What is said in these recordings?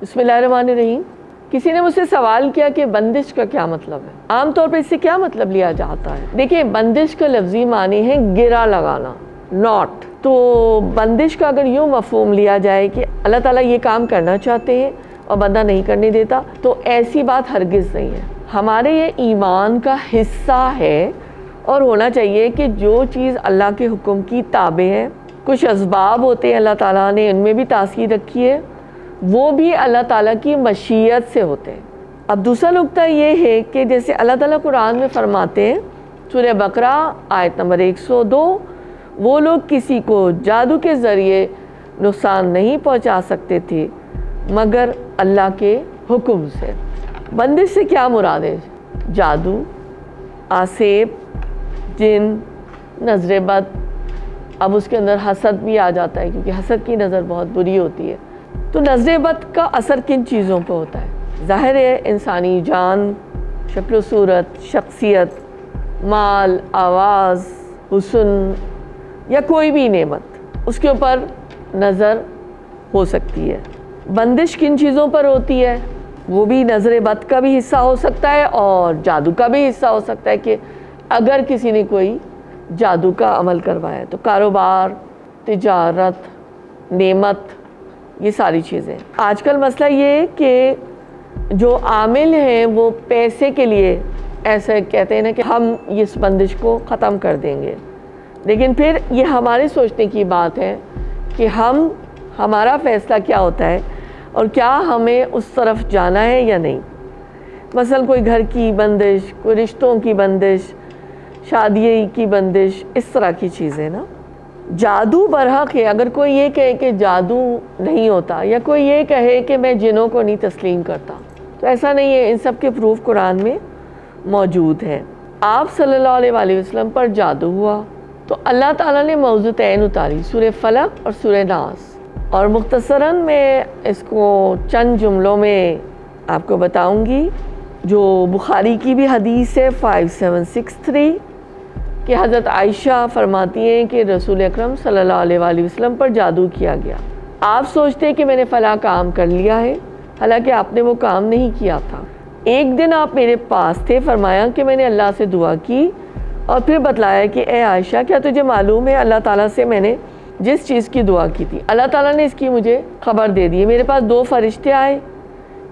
बिस्मिल्लाहिर्रहमानिर्रहीम। किसी ने मुझसे सवाल किया कि बंदिश का क्या मतलब है। आम तौर पर इससे क्या मतलब लिया जाता है। देखिए, बंदिश का लफ्ज़ी मानी है गिरा लगाना, नॉट। तो बंदिश का अगर यूँ मफ़हूम लिया जाए कि अल्लाह ताला ये काम करना चाहते हैं और बंदा नहीं करने देता, तो ऐसी बात हरगिज़ नहीं है। हमारे ये ईमान का हिस्सा है और होना चाहिए कि जो चीज़ अल्लाह के हुक्म की ताबे है, कुछ असबाब होते हैं अल्लाह ताला ने इनमें भी तासीर रखी है, वो भी अल्लाह ताला की मशीयत से होते हैं। अब दूसरा नुक्ता ये है कि जैसे अल्लाह ताला कुरान में फरमाते हैं, सूरह बकरा आयत नंबर 102, वो लोग किसी को जादू के ज़रिए नुकसान नहीं पहुंचा सकते थे मगर अल्लाह के हुक्म से। बंदिश से क्या मुराद है? जादू, आसेब, जिन, नज़र बद। अब उसके अंदर हसद भी आ जाता है क्योंकि हसद की नज़र बहुत बुरी होती है। तो नज़र बद का असर किन चीज़ों पर होता है? ज़ाहिर है इंसानी जान, शक्ल सूरत, शख्सियत, माल, आवाज़, हुस्न या कोई भी नेमत, उसके ऊपर नज़र हो सकती है। बंदिश किन चीज़ों पर होती है? वो भी नज़र बद का भी हिस्सा हो सकता है और जादू का भी हिस्सा हो सकता है कि अगर किसी ने कोई जादू का अमल करवाया तो कारोबार, तिजारत, नेमत, ये सारी चीज़ें। आजकल मसला ये है कि जो आमिल हैं वो पैसे के लिए ऐसे कहते हैं ना कि हम इस बंदिश को ख़त्म कर देंगे, लेकिन फिर ये हमारे सोचने की बात है कि हमारा फ़ैसला क्या होता है और क्या हमें उस तरफ जाना है या नहीं। मसलन कोई घर की बंदिश, कोई रिश्तों की बंदिश, शादी की बंदिश, इस तरह की चीज़ें ना। जादू बरहक है। अगर कोई ये कहे कि जादू नहीं होता या कोई ये कहे कि मैं जिनों को नहीं तस्लीम करता, तो ऐसा नहीं है। इन सब के प्रूफ कुरान में मौजूद है। आप सल्लल्लाहु अलैहि वसल्लम पर जादू हुआ तो अल्लाह ताला ने मौज़ूतैन उतारी, सूरह फलक और सूरह नास। और मुख्तसरन मैं इसको चंद जुमलों में आपको बताऊंगी। जो बुखारी की भी हदीस है 5763 कि हज़रत आयशा फरमाती हैं कि रसूल अकरम सल्लल्लाहु अलैहि वसल्लम पर जादू किया गया। आप सोचते हैं कि मैंने फ़लाँ काम कर लिया है, हालांकि आपने वो काम नहीं किया था। एक दिन आप मेरे पास थे, फरमाया कि मैंने अल्लाह से दुआ की और फिर बतलाया कि ए आयशा, क्या तुझे मालूम है अल्लाह ताला से मैंने जिस चीज़ की दुआ की थी, अल्लाह ताला ने इसकी मुझे ख़बर दे दी है। मेरे पास 2 फरिश्ते आए,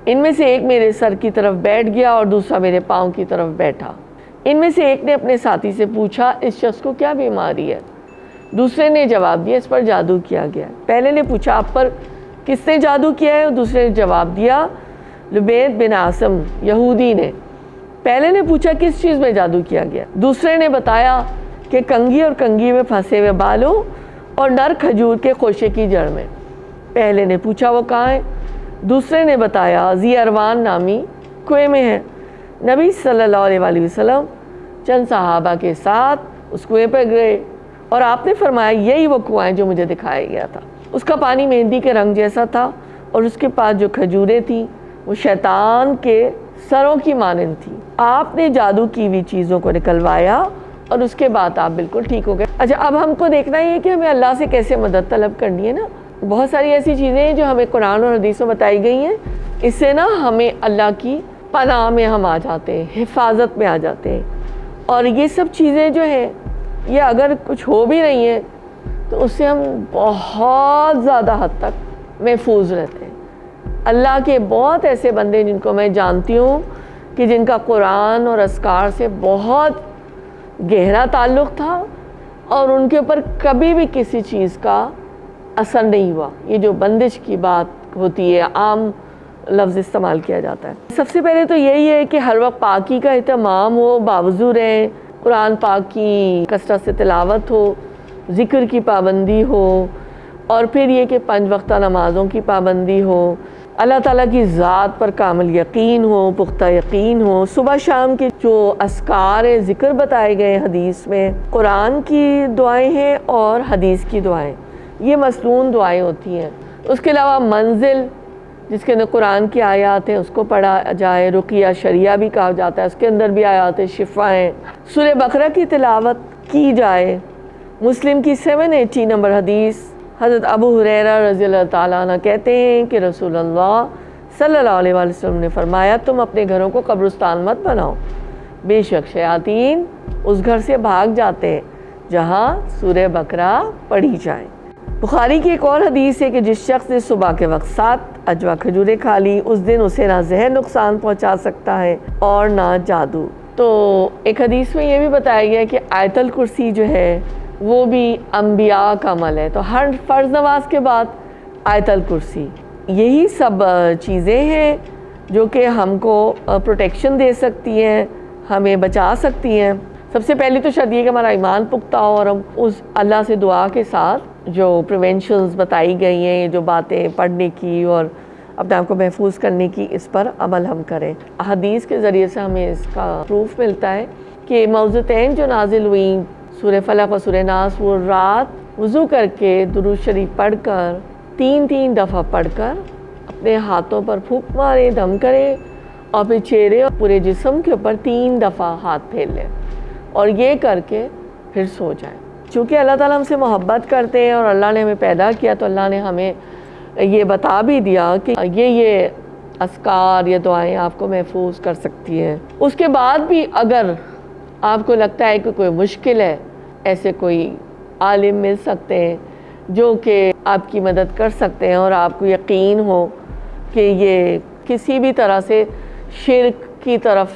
इनमें से एक मेरे सर की तरफ बैठ गया और दूसरा मेरे पाँव की तरफ बैठा। इनमें से एक ने अपने साथी से पूछा, इस शख्स को क्या बीमारी है? दूसरे ने जवाब दिया, इस पर जादू किया गया। पहले ने पूछा, आप पर किसने जादू किया है? और दूसरे ने जवाब दिया, लुबैद बिन आसम यहूदी ने। पहले ने पूछा, किस चीज़ में जादू किया गया? दूसरे ने बताया कि कंघी और कंघी में फंसे हुए बालों और नर खजूर के खोशे की जड़ में। पहले ने पूछा, वो कहाँ है? दूसरे ने बताया, ज़ी अरवान नामी कुएं में है। नबी सल्लल्लाहु अलैहि वसल्लम चंद सहाबा के साथ उस कुएं पर गए और आपने फरमाया, यही वो कुआं है जो मुझे दिखाया गया था। उसका पानी मेहंदी के रंग जैसा था और उसके पास जो खजूरें थीं वो शैतान के सरों की मानंद थी। आपने जादू की हुई चीज़ों को निकलवाया और उसके बाद आप बिल्कुल ठीक हो गए। अच्छा, अब हमको देखना ही है कि हमें अल्लाह से कैसे मदद तलब करनी है ना। बहुत सारी ऐसी चीज़ें हैं जो हमें कुरान और हदीस में बताई गई हैं। इससे ना हमें अल्लाह की पनाह में हम आ जाते हैं, हिफाजत में आ जाते हैं। और ये सब चीज़ें जो हैं, ये अगर कुछ हो भी रही हैं तो उससे हम बहुत ज़्यादा हद तक महफूज रहते हैं। अल्लाह के बहुत ऐसे बंदे जिनको मैं जानती हूँ कि जिनका कुरान और अस्कार से बहुत गहरा ताल्लुक़ था और उनके ऊपर कभी भी किसी चीज़ का असर नहीं हुआ। ये जो बंदिश की बात होती है, आम लफ्ज़ इस्तेमाल किया जाता है। सबसे पहले तो यही है कि हर वक्त पाकी का एहतमाम हो, बावजूद रहें, कुरान पाक की कसरत से तिलावत हो, ज़िक्र की पाबंदी हो, और फिर ये कि 5 वक्त नमाज़ों की पाबंदी हो, अल्लाह ताला की ज़ात पर कामिल यकीन हो, पुख्ता यकीन हो। सुबह शाम के जो अस्कार ज़िक्र बताए गए हदीस में, कुरान की दुआएँ हैं और हदीस की दुआएँ, ये मसनून दुआएँ होती हैं। उसके अलावा मंजिल जिसके अंदर कुरान की आयात हैं उसको पढ़ा जाए, रुकिया शरिया भी कहा जाता है, उसके अंदर भी आयात शिफा हैं। सूरह बकरा की तिलावत की जाए। मुस्लिम की 780 नंबर हदीस, हज़रत अबू हुरैरा रज़ियल्लाहु ताला अन्हु कहते हैं कि रसूलुल्लाह صلی اللہ علیہ وسلم نے فرمایا تم اپنے گھروں کو قبرستان مت بناؤ، بے شک شیاطین اس گھر سے بھاگ جاتے ہیں جہاں سورہ بقرہ پڑھی جائے۔ بخاری کی ایک اور حدیث ہے کہ جس شخص نے صبح کے وقت 7 اجوا کھجوریں کھا لی اس دن اسے نہ زہر نقصان پہنچا سکتا ہے اور نہ جادو۔ تو ایک حدیث میں یہ بھی بتایا گیا کہ آیت الکرسی جو ہے وہ بھی انبیاء کا عمل ہے، تو ہر فرض نماز کے بعد آیت الکرسی، یہی سب چیزیں ہیں جو کہ ہم کو پروٹیکشن دے سکتی ہیں، ہمیں بچا سکتی ہیں۔ سب سے پہلی تو شرط یہ کہ ہمارا ایمان پختہ ہو اور ہم اس اللہ سے دعا کے ساتھ جو پریونشنز بتائی گئی ہیں، یہ جو باتیں پڑھنے کی اور اپنے آپ کو محفوظ کرنے کی، اس پر عمل ہم کریں۔ حدیث کے ذریعے سے ہمیں اس کا پروف ملتا ہے کہ موعظتین جو نازل ہوئیں سورہ فلق اور سورہ ناس، وہ رات وضو کر کے درود شریف پڑھ کر 3 دفعہ پڑھ کر اپنے ہاتھوں پر پھونک ماریں، دم کریں اور پھر چہرے اور پورے جسم کے اوپر 3 دفعہ ہاتھ پھیر لیں اور یہ کر کے پھر سو جائیں۔ چونکہ اللہ تعالیٰ ہم سے محبت کرتے ہیں اور اللہ نے ہمیں پیدا کیا، تو اللہ نے ہمیں یہ بتا بھی دیا کہ یہ اذکار یا دعائیں آپ کو محفوظ کر سکتی ہیں۔ اس کے بعد بھی اگر آپ کو لگتا ہے کہ کوئی مشکل ہے، ایسے کوئی عالم مل سکتے ہیں جو کہ آپ کی مدد کر سکتے ہیں اور آپ کو یقین ہو کہ یہ کسی بھی طرح سے شرک کی طرف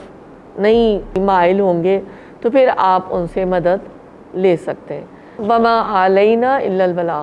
نہیں مائل ہوں گے، تو پھر آپ ان سے مدد لے سکتے ہیں۔ وما علینا الا البلاغ۔